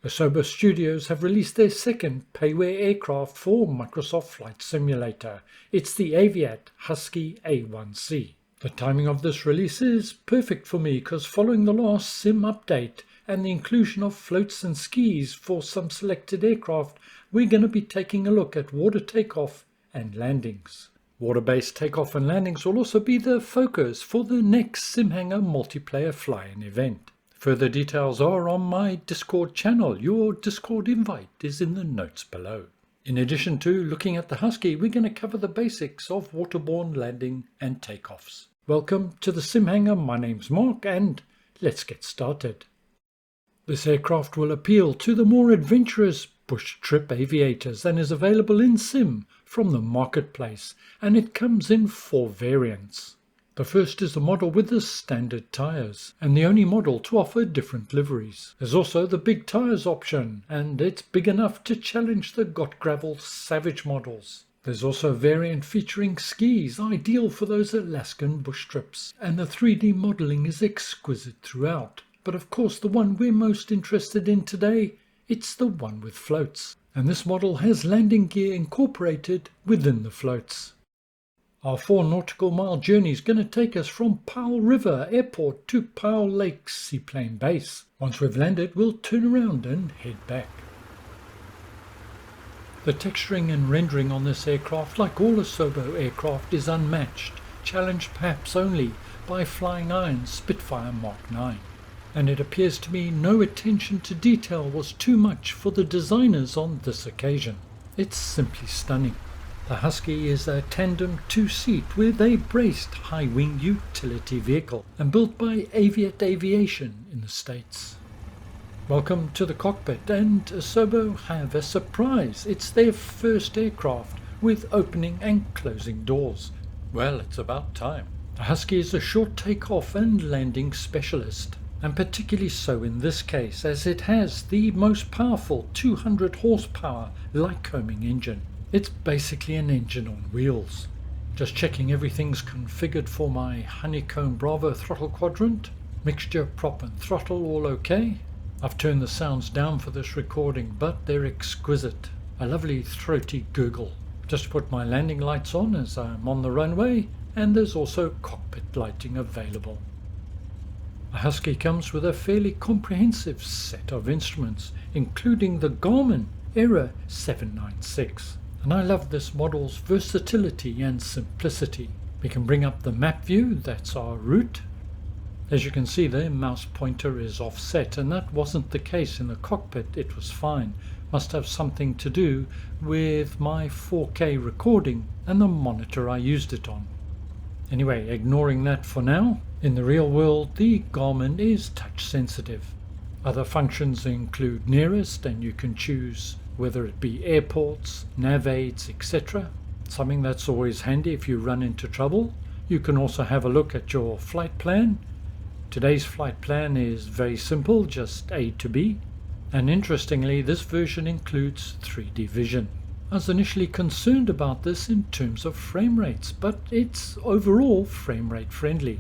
Asobo Studios have released their second payware aircraft for Microsoft Flight Simulator. It's the Aviat Husky A-1C. The timing of this release is perfect for me because following the last sim update and the inclusion of floats and skis for some selected aircraft, we're going to be taking a look at water takeoff and landings. Water-based takeoff and landings will also be the focus for the next SimHanger multiplayer fly-in event. Further details are on my Discord channel. Your Discord invite is in the notes below. In addition to looking at the Husky, we're going to cover the basics of waterborne landing and takeoffs. Welcome to the SimHanger. My name's Mark and let's get started. This aircraft will appeal to the more adventurous bush trip aviators and is available in Sim from the marketplace, and it comes in 4 variants. The first is the model with the standard tyres, and the only model to offer different liveries. There's also the big tyres option, and it's big enough to challenge the Got Gravel Savage models. There's also a variant featuring skis, ideal for those Alaskan bush trips, and the 3D modelling is exquisite throughout. But of course the one we're most interested in today, it's the one with floats, and this model has landing gear incorporated within the floats. Our 4 nautical mile journey is going to take us from Powell River Airport to Powell Lake Seaplane Base. Once we've landed, we'll turn around and head back. The texturing and rendering on this aircraft, like all Asobo aircraft, is unmatched, challenged perhaps only by Flying Iron's Spitfire Mark 9. And it appears to me no attention to detail was too much for the designers on this occasion. It's simply stunning. The Husky is a tandem 2-seat with a braced high-wing utility vehicle and built by Aviat Aviation in the States. Welcome to the cockpit, and Asobo have a surprise. It's their first aircraft with opening and closing doors. Well, it's about time. The Husky is a short takeoff and landing specialist, and particularly so in this case as it has the most powerful 200 horsepower Lycoming engine. It's basically an engine on wheels. Just checking everything's configured for my Honeycomb Bravo throttle quadrant. Mixture, prop and throttle all okay. I've turned the sounds down for this recording, but they're exquisite. A lovely throaty gurgle. Just put my landing lights on as I'm on the runway, and there's also cockpit lighting available. The Husky comes with a fairly comprehensive set of instruments, including the Garmin Era 796. And I love this model's versatility and simplicity. We can bring up the map view, that's our route. As you can see, the mouse pointer is offset, and that wasn't the case in the cockpit. It was fine. Must have something to do with my 4K recording and the monitor I used it on. Anyway, ignoring that for now, in the real world the Garmin is touch sensitive. Other functions include nearest, and you can choose whether it be airports, nav aids, etc. Something that's always handy if you run into trouble. You can also have a look at your flight plan. Today's flight plan is very simple, just A to B. And interestingly, this version includes 3D vision. I was initially concerned about this in terms of frame rates, but it's overall frame rate friendly.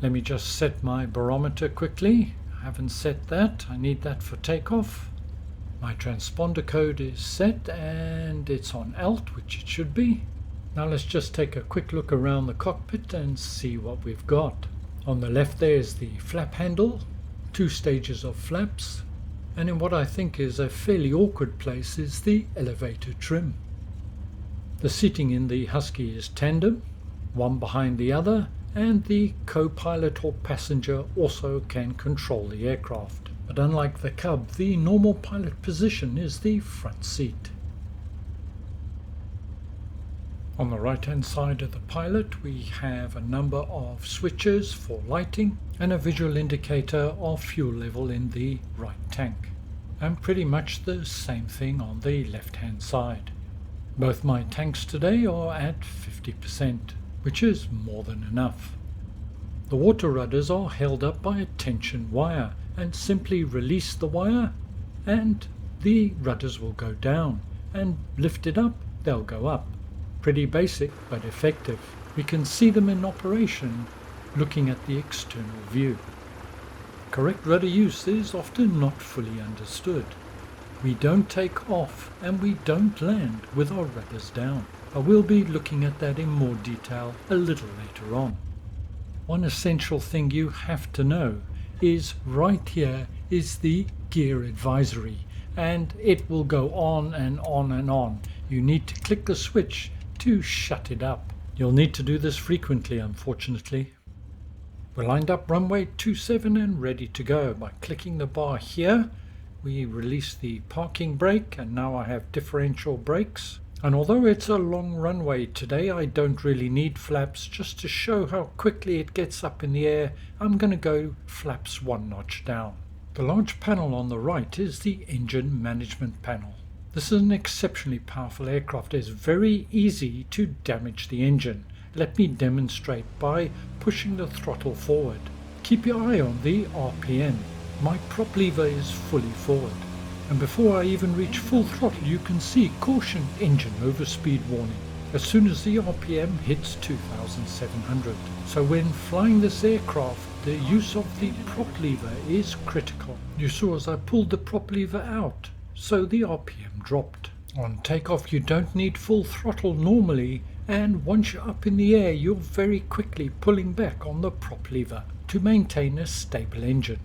Let me just set my barometer quickly. I haven't set that. I need that for takeoff. My transponder code is set and it's on alt, which it should be. Now let's just take a quick look around the cockpit and see what we've got. On the left there is the flap handle, 2 stages of flaps, and in what I think is a fairly awkward place is the elevator trim. The seating in the Husky is tandem, one behind the other, and the co-pilot or passenger also can control the aircraft. But unlike the Cub, the normal pilot position is the front seat. On the right hand side of the pilot we have a number of switches for lighting and a visual indicator of fuel level in the right tank. And pretty much the same thing on the left hand side. Both my tanks today are at 50%, which is more than enough. The water rudders are held up by a tension wire, and simply release the wire and the rudders will go down, and lift it up, they'll go up. Pretty basic but effective. We can see them in operation looking at the external view. Correct rudder use is often not fully understood. We don't take off and we don't land with our rudders down. I will be looking at that in more detail a little later on. One essential thing you have to know is right here is the gear advisory, and it will go on and on and on. You need to click the switch to shut it up. You'll need to do this frequently, unfortunately. We're lined up runway 27 and ready to go. By clicking the bar here, we release the parking brake, and now I have differential brakes. And although it's a long runway today, I don't really need flaps. Just to show how quickly it gets up in the air, I'm going to go flaps 1 notch down. The large panel on the right is the engine management panel. This is an exceptionally powerful aircraft. It's very easy to damage the engine. Let me demonstrate by pushing the throttle forward. Keep your eye on the RPM. My prop lever is fully forward. And before I even reach full throttle, you can see caution, engine overspeed warning as soon as the RPM hits 2,700. So when flying this aircraft, the use of the prop lever is critical. You saw as I pulled the prop lever out, so the RPM dropped. On takeoff, you don't need full throttle normally, and once you're up in the air, you're very quickly pulling back on the prop lever to maintain a stable engine.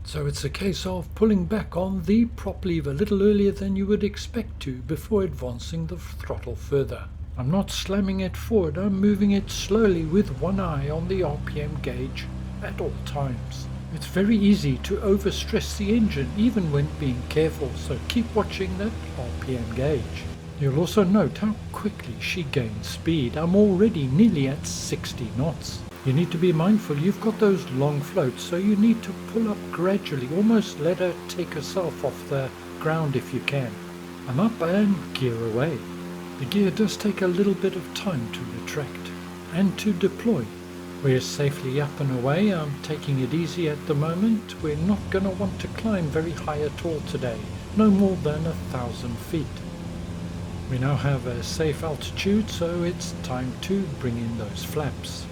So it's a case of pulling back on the prop lever a little earlier than you would expect to before advancing the throttle further. I'm not slamming it forward, I'm moving it slowly with one eye on the RPM gauge at all times. It's very easy to overstress the engine even when being careful, so keep watching that RPM gauge. You'll also note how quickly she gains speed. I'm already nearly at 60 knots. You need to be mindful, you've got those long floats, so you need to pull up gradually, almost let her take herself off the ground if you can. I'm up and gear away. The gear does take a little bit of time to retract and to deploy. We're safely up and away. I'm taking it easy at the moment. We're not going to want to climb very high at all today, no more than 1,000 feet. We now have a safe altitude, so it's time to bring in those flaps.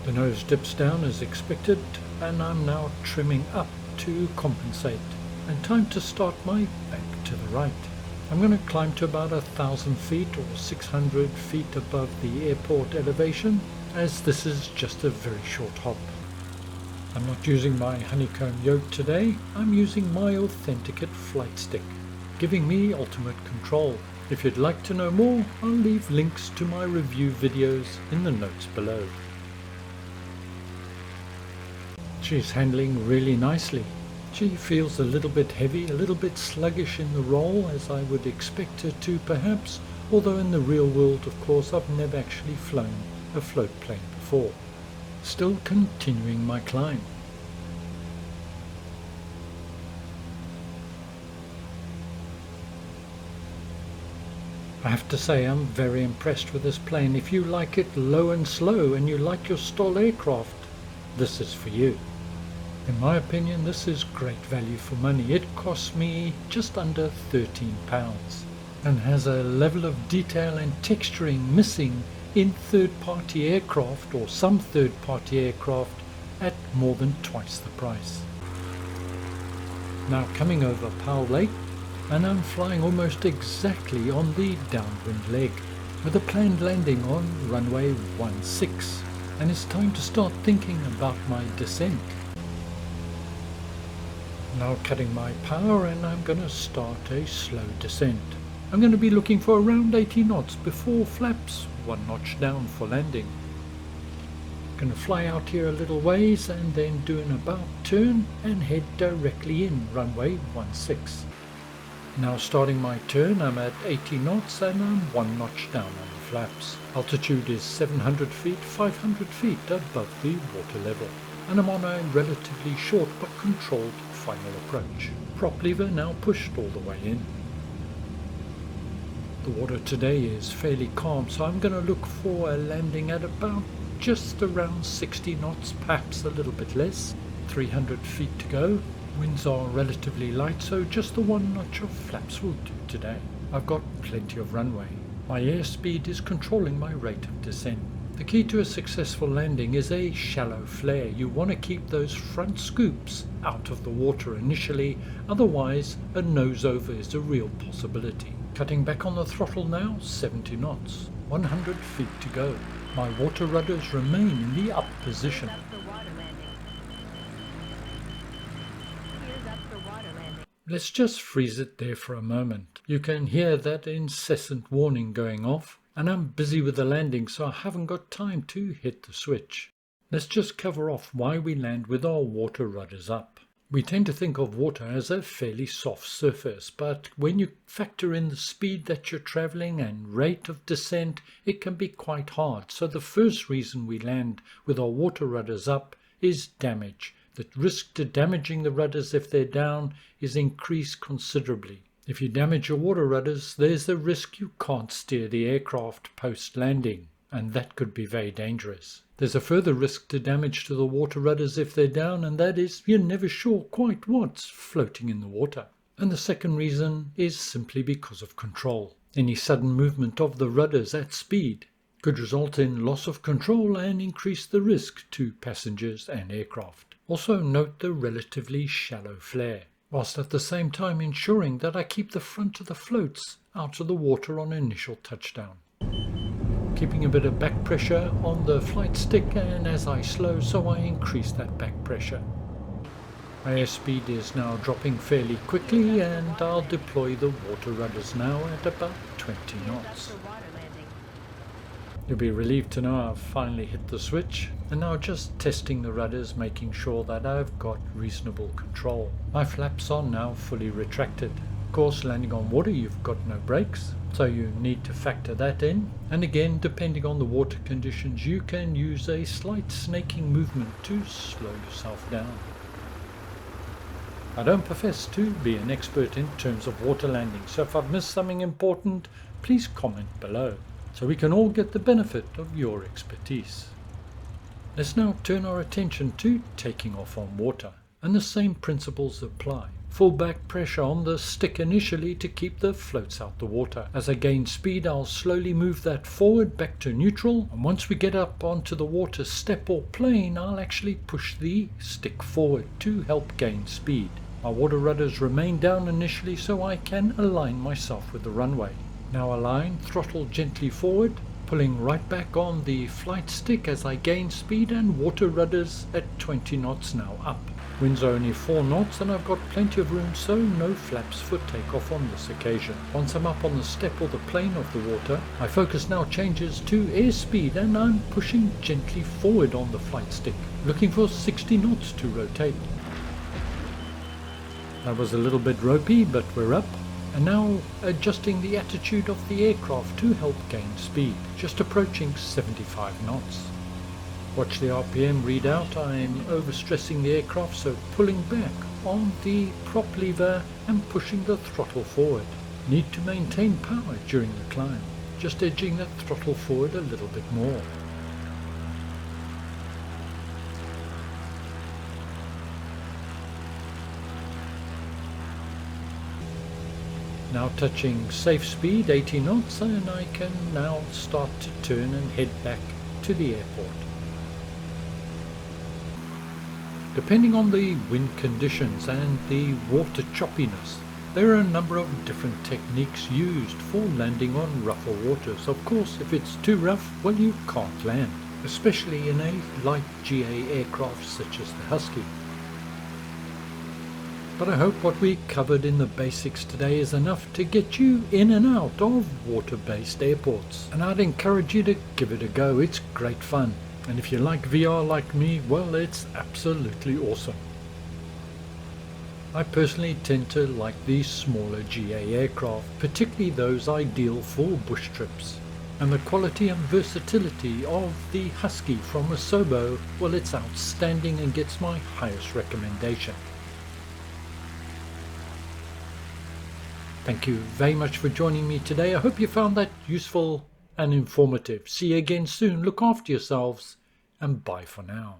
The nose dips down as expected, and I'm now trimming up to compensate. And time to start my back to the right. I'm going to climb to about 1,000 feet or 600 feet above the airport elevation, as this is just a very short hop. I'm not using my honeycomb yoke today, I'm using my Authenticate flight stick, giving me ultimate control. If you'd like to know more, I'll leave links to my review videos in the notes below. She's handling really nicely. She feels a little bit heavy, a little bit sluggish in the roll, as I would expect her to perhaps, although in the real world, of course, I've never actually flown a float plane before. Still continuing my climb. I have to say I'm very impressed with this plane. If you like it low and slow and you like your STOL aircraft, this is for you. In my opinion, this is great value for money. It cost me just under £13 and has a level of detail and texturing missing in third-party aircraft, or some third-party aircraft, at more than twice the price. Now coming over Powell Lake, and I'm flying almost exactly on the downwind leg with a planned landing on runway 16, and it's time to start thinking about my descent. Now cutting my power, and I'm going to start a slow descent. I'm going to be looking for around 80 knots before flaps 1 notch down for landing. Going to fly out here a little ways and then do an about turn and head directly in runway 16. Now starting my turn, I'm at 80 knots and I'm 1 notch down on the flaps. Altitude is 700 feet, 500 feet above the water level, and I'm on a relatively short but controlled final approach. Prop lever now pushed all the way in. The water today is fairly calm, so I'm going to look for a landing at about just around 60 knots, perhaps a little bit less. 300 feet to go. Winds are relatively light, so just the 1 notch of flaps will do today. I've got plenty of runway. My airspeed is controlling my rate of descent. The key to a successful landing is a shallow flare. You want to keep those front scoops out of the water initially, otherwise a nose over is a real possibility. Cutting back on the throttle now, 70 knots, 100 feet to go. My water rudders remain in the up position. Let's just freeze it there for a moment. You can hear that incessant warning going off, and I'm busy with the landing, so I haven't got time to hit the switch. Let's just cover off why we land with our water rudders up. We tend to think of water as a fairly soft surface, but when you factor in the speed that you're traveling and rate of descent, it can be quite hard. So the first reason we land with our water rudders up is damage. The risk to damaging the rudders if they're down is increased considerably. If you damage your water rudders, there's the risk you can't steer the aircraft post-landing, and that could be very dangerous. There's a further risk to damage to the water rudders if they're down, and that is you're never sure quite what's floating in the water. And the second reason is simply because of control. Any sudden movement of the rudders at speed could result in loss of control and increase the risk to passengers and aircraft. Also note the relatively shallow flare, whilst at the same time ensuring that I keep the front of the floats out of the water on initial touchdown. Keeping a bit of back pressure on the flight stick, and as I slow, so I increase that back pressure. My airspeed is now dropping fairly quickly, and I'll deploy the water rudders now at about 20 knots. You'll be relieved to know I've finally hit the switch, and now just testing the rudders, making sure that I've got reasonable control. My flaps are now fully retracted. Of course, landing on water you've got no brakes, so you need to factor that in, and again, depending on the water conditions, you can use a slight snaking movement to slow yourself down. I don't profess to be an expert in terms of water landing, so if I've missed something important, please comment below, so we can all get the benefit of your expertise. Let's now turn our attention to taking off on water, and the same principles apply. Full back pressure on the stick initially to keep the floats out the water. As I gain speed, I'll slowly move that forward back to neutral, and once we get up onto the water step or plane, I'll actually push the stick forward to help gain speed. My water rudders remain down initially so I can align myself with the runway. Now align, throttle gently forward, pulling right back on the flight stick as I gain speed, and water rudders at 20 knots now up. Winds are only 4 knots and I've got plenty of room, so no flaps for takeoff on this occasion. Once I'm up on the step or the plane of the water, my focus now changes to airspeed and I'm pushing gently forward on the flight stick, looking for 60 knots to rotate. That was a little bit ropey, but we're up. And now adjusting the attitude of the aircraft to help gain speed, just approaching 75 knots. Watch the RPM readout. I'm overstressing the aircraft, so pulling back on the prop lever and pushing the throttle forward. Need to maintain power during the climb, just edging that throttle forward a little bit more. Now touching safe speed, 80 knots, and I can now start to turn and head back to the airport. Depending on the wind conditions and the water choppiness, there are a number of different techniques used for landing on rougher waters. Of course, if it's too rough, well, you can't land, especially in a light GA aircraft such as the Husky. But I hope what we covered in the basics today is enough to get you in and out of water-based airports. And I'd encourage you to give it a go. It's great fun. And if you like VR like me, well, it's absolutely awesome. I personally tend to like these smaller GA aircraft, particularly those ideal for bush trips. And the quality and versatility of the Husky from Asobo, well, it's outstanding and gets my highest recommendation. Thank you very much for joining me today. I hope you found that useful and informative. See you again soon. Look after yourselves, and bye for now.